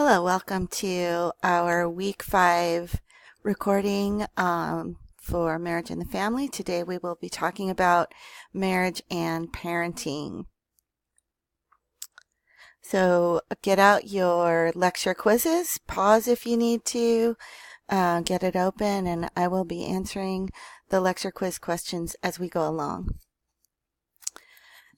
Hello, welcome to our week 5 recording for Marriage and the Family. Today we will be talking about marriage and parenting. So get out your lecture quizzes, pause if you need to, get it open, and I will be answering the lecture quiz questions as we go along.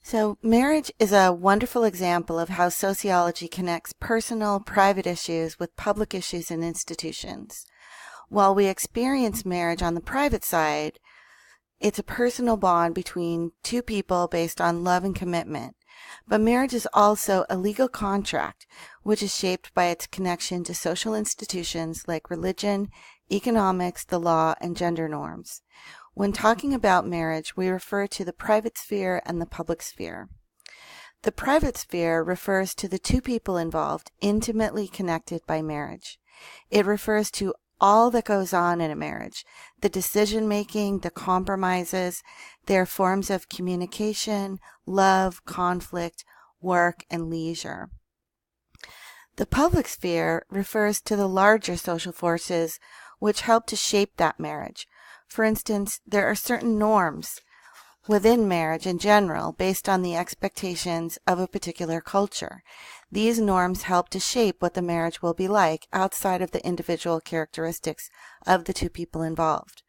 So marriage is a wonderful example of how sociology connects personal, private issues with public issues and institutions. While we experience marriage on the private side, it's a personal bond between two people based on love and commitment. But marriage is also a legal contract, which is shaped by its connection to social institutions like religion, economics, the law, and gender norms. When talking about marriage, we refer to the private sphere and the public sphere. The private sphere refers to the two people involved, intimately connected by marriage. It refers to all that goes on in a marriage, the decision-making, the compromises, their forms of communication, love, conflict, work, and leisure. The public sphere refers to the larger social forces which help to shape that marriage. For instance, there are certain norms within marriage in general based on the expectations of a particular culture. These norms help to shape what the marriage will be like outside of the individual characteristics of the two people involved.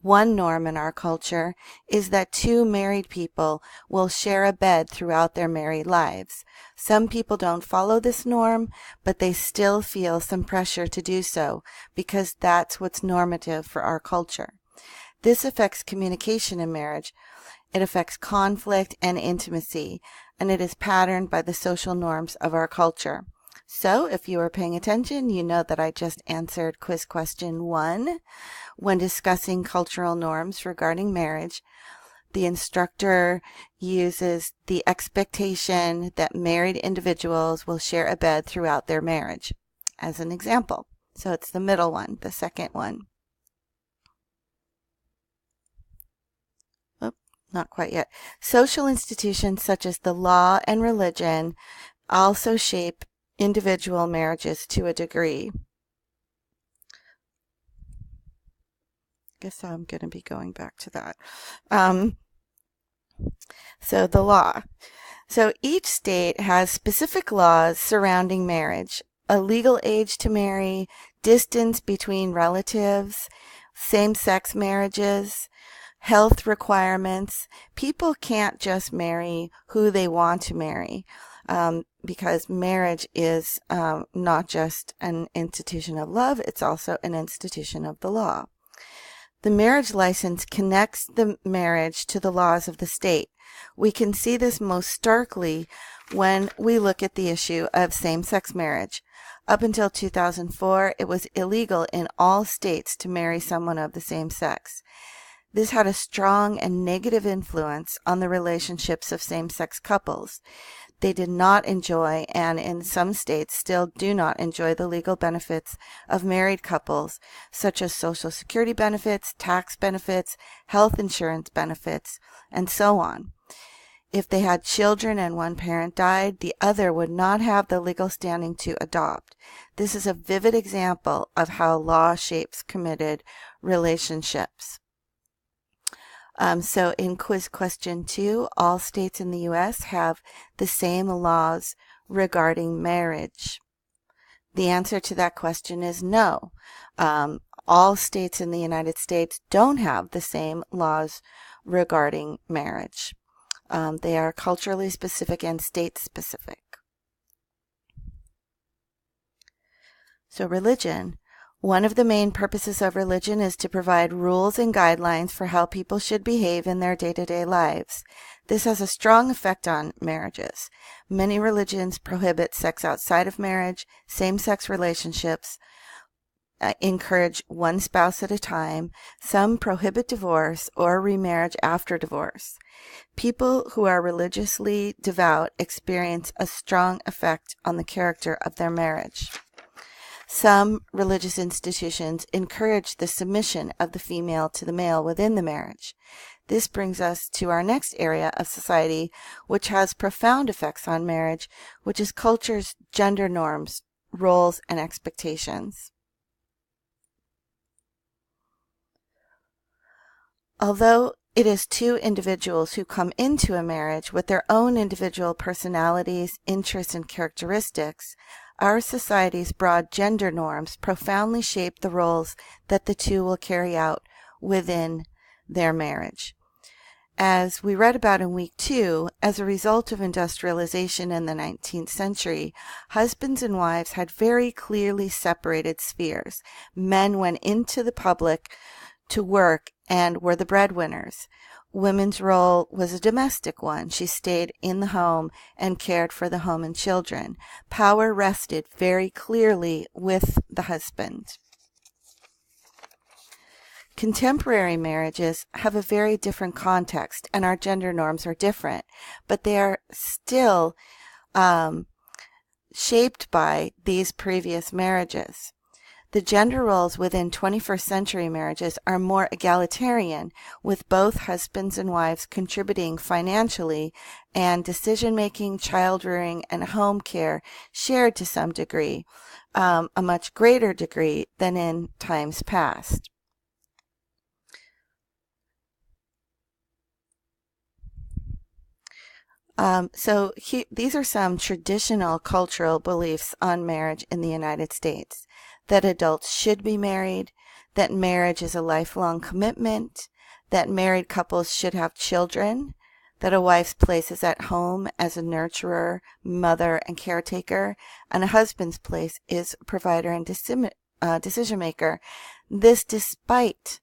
One norm in our culture is that two married people will share a bed throughout their married lives. Some people don't follow this norm, but they still feel some pressure to do so because that's what's normative for our culture. This affects communication in marriage. It affects conflict and intimacy, and it is patterned by the social norms of our culture. So, if you are paying attention, you know that I just answered quiz question 1. When discussing cultural norms regarding marriage, the instructor uses the expectation that married individuals will share a bed throughout their marriage as an example. So it's the middle one, the second one. Not quite yet. Social institutions such as the law and religion also shape individual marriages to a degree. I guess I'm going to be going back to that. So the law. So each state has specific laws surrounding marriage, a legal age to marry, distance between relatives, same-sex marriages, health requirements. People can't just marry who they want to marry because marriage is not just an institution of love, it's also an institution of the law. The marriage license connects the marriage to the laws of the state. We can see this most starkly when we look at the issue of same-sex marriage. Up until 2004, it was illegal in all states to marry someone of the same sex. This had a strong and negative influence on the relationships of same-sex couples. They did not enjoy, and in some states still do not enjoy, the legal benefits of married couples, such as Social Security benefits, tax benefits, health insurance benefits, and so on. If they had children and one parent died, the other would not have the legal standing to adopt. This is a vivid example of how law shapes committed relationships. So in quiz question 2, all states in the U.S. have the same laws regarding marriage. The answer to that question is no. All states in the United States don't have the same laws regarding marriage. They are culturally specific and state specific. So religion. One of the main purposes of religion is to provide rules and guidelines for how people should behave in their day-to-day lives. This has a strong effect on marriages. Many religions prohibit sex outside of marriage, same-sex relationships, encourage one spouse at a time. Some prohibit divorce or remarriage after divorce. People who are religiously devout experience a strong effect on the character of their marriage. Some religious institutions encourage the submission of the female to the male within the marriage. This brings us to our next area of society, which has profound effects on marriage, which is culture's gender norms roles and expectations. Although it is two individuals who come into a marriage with their own individual personalities, interests, and characteristics, our society's broad gender norms profoundly shape the roles that the two will carry out within their marriage. As we read about in week 2, as a result of industrialization in the 19th century, husbands and wives had very clearly separated spheres. Men went into the public to work and were the breadwinners. Women's role was a domestic one. She stayed in the home and cared for the home and children. Power rested very clearly with the husband. Contemporary marriages have a very different context, and our gender norms are different, but they are still shaped by these previous marriages. The gender roles within 21st century marriages are more egalitarian, with both husbands and wives contributing financially, and decision-making, child-rearing, and home care shared to some degree, a much greater degree than in times past. These are some traditional cultural beliefs on marriage in the United States. That adults should be married, that marriage is a lifelong commitment, that married couples should have children, that a wife's place is at home as a nurturer, mother, and caretaker, and a husband's place is provider and decision maker. This despite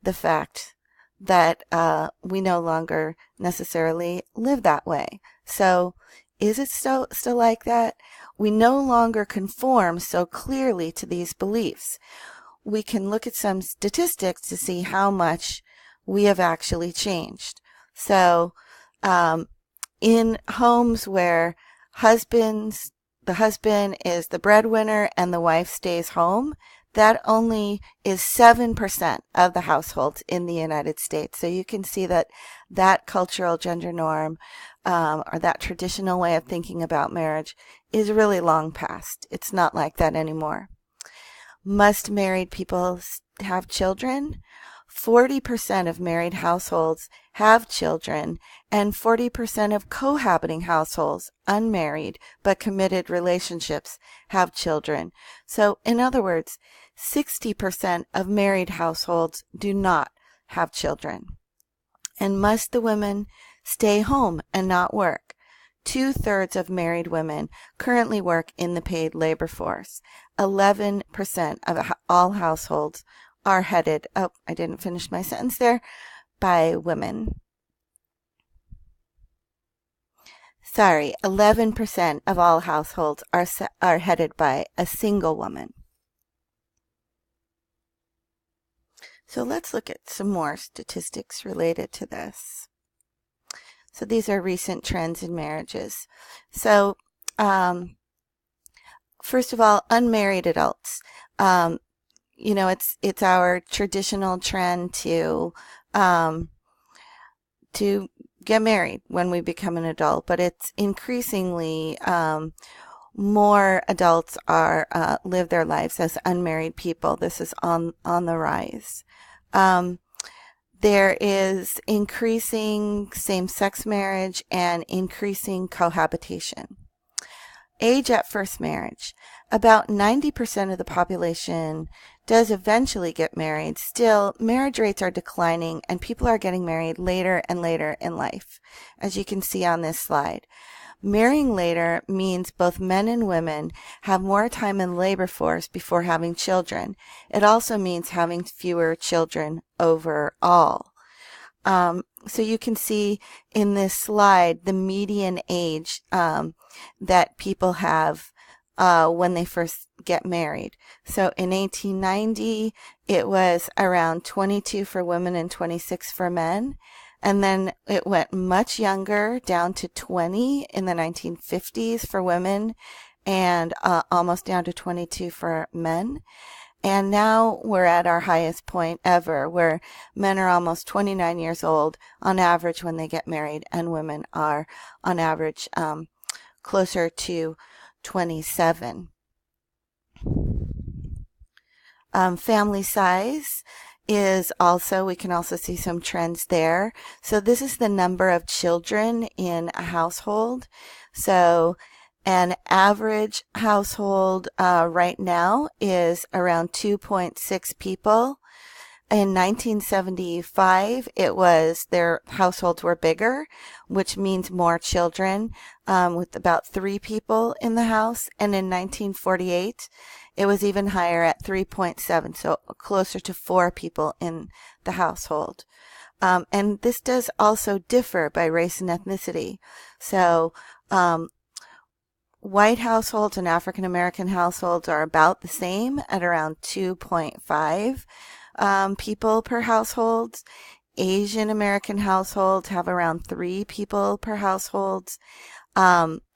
the fact that we no longer necessarily live that way. So is it still like that? We no longer conform so clearly to these beliefs. We can look at some statistics to see how much we have actually changed. So in homes where the husband is the breadwinner and the wife stays home, that only is 7% of the households in the United States. So you can see that cultural gender norm or that traditional way of thinking about marriage is really long past. It's not like that anymore. Must married people have children? 40% of married households have children, and 40% of cohabiting households, unmarried but committed relationships, have children. So, in other words, 60% of married households do not have children. And must the women stay home and not work? 2/3 of married women currently work in the paid labor force. 11% of all households are headed, I didn't finish my sentence there, by women. 11% of all households are headed by a single woman. So let's look at some more statistics related to this. So these are recent trends in marriages. So first of all, unmarried adults. It's our traditional trend to get married when we become an adult, but it's increasingly more adults are live their lives as unmarried people. This is on the rise. There is increasing same-sex marriage and increasing cohabitation. Age at first marriage. About 90% of the population does eventually get married. Still, marriage rates are declining and people are getting married later and later in life, as you can see on this slide. Marrying later means both men and women have more time in the labor force before having children. It also means having fewer children overall. So you can see in this slide the median age that people have when they first get married. So in 1890, it was around 22 for women and 26 for men. And then it went much younger, down to 20 in the 1950s for women and almost down to 22 for men. And now we're at our highest point ever, where men are almost 29 years old on average when they get married, and women are on average closer to 27. Family size is also, we can also see some trends there. So this is the number of children in a household. So an average household right now is around 2.6 people. In 1975, their households were bigger, which means more children, with about 3 people in the house. And in 1948, it was even higher at 3.7, so closer to 4 people in the household. And this does also differ by race and ethnicity. So, white households and African American households are about the same at around 2.5 people per household. Asian American households have around 3 people per household.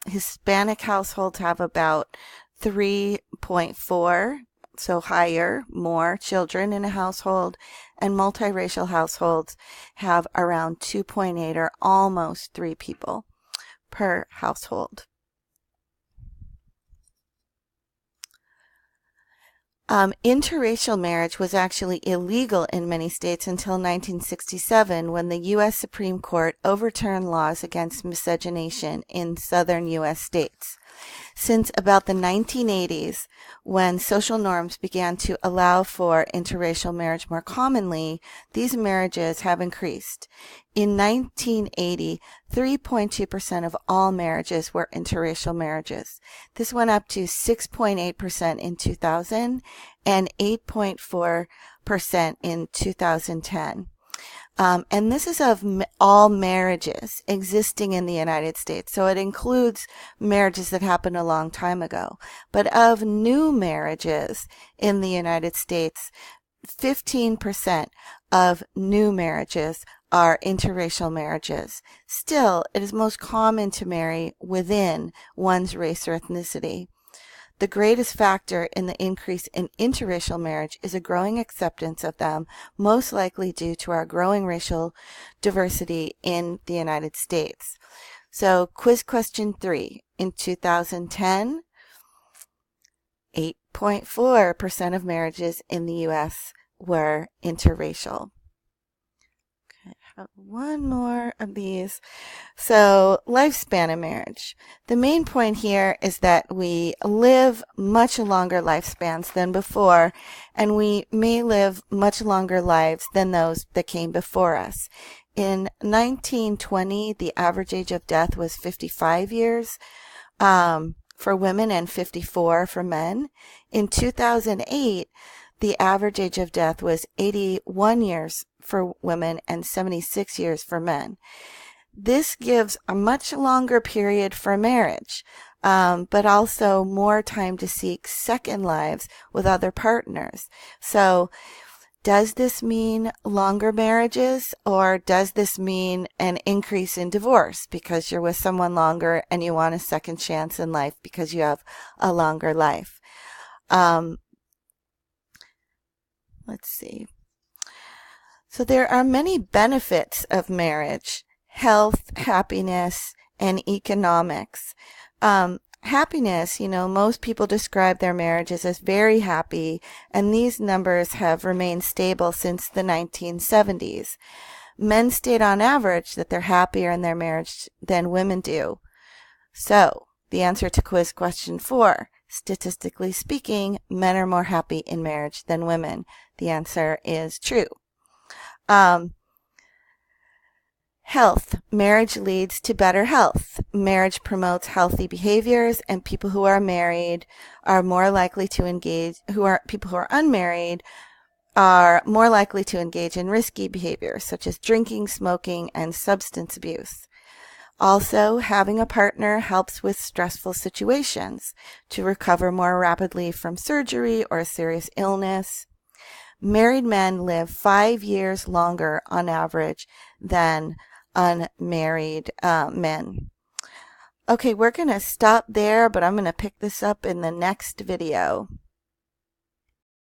Hispanic households have about 3.4, so higher, more children in a household. And multiracial households have around 2.8 or almost 3 people per household. Interracial marriage was actually illegal in many states until 1967, when the U.S. Supreme Court overturned laws against miscegenation in southern U.S. states. Since about the 1980s, when social norms began to allow for interracial marriage more commonly, these marriages have increased. In 1980, 3.2% of all marriages were interracial marriages. This went up to 6.8% in 2000 and 8.4% in 2010. And this is of all marriages existing in the United States. So it includes marriages that happened a long time ago. But of new marriages in the United States, 15% of new marriages are interracial marriages. Still, it is most common to marry within one's race or ethnicity. The greatest factor in the increase in interracial marriage is a growing acceptance of them, most likely due to our growing racial diversity in the United States. So, quiz question 3. In 2010, 8.4% of marriages in the U.S. were interracial. One more of these. So, lifespan of marriage. The main point here is that we live much longer lifespans than before, and we may live much longer lives than those that came before us. In 1920, the average age of death was 55 years for women and 54 for men. In 2008, the average age of death was 81 years for women and 76 years for men. This gives a much longer period for marriage, but also more time to seek second lives with other partners. So, does this mean longer marriages, or does this mean an increase in divorce because you're with someone longer and you want a second chance in life because you have a longer life? Let's see. So there are many benefits of marriage: health, happiness, and economics. Happiness, most people describe their marriages as very happy, and these numbers have remained stable since the 1970s. Men state on average that they're happier in their marriage than women do. So, the answer to quiz question 4. Statistically speaking, men are more happy in marriage than women. The answer is true. Health. Marriage leads to better health. Marriage promotes healthy behaviors, and people who are married are more likely to engage, people who are unmarried are more likely to engage in risky behaviors such as drinking, smoking, and substance abuse. Also, having a partner helps with stressful situations, to recover more rapidly from surgery or a serious illness. Married men live 5 years longer on average than unmarried men. Okay, we're going to stop there, but I'm going to pick this up in the next video.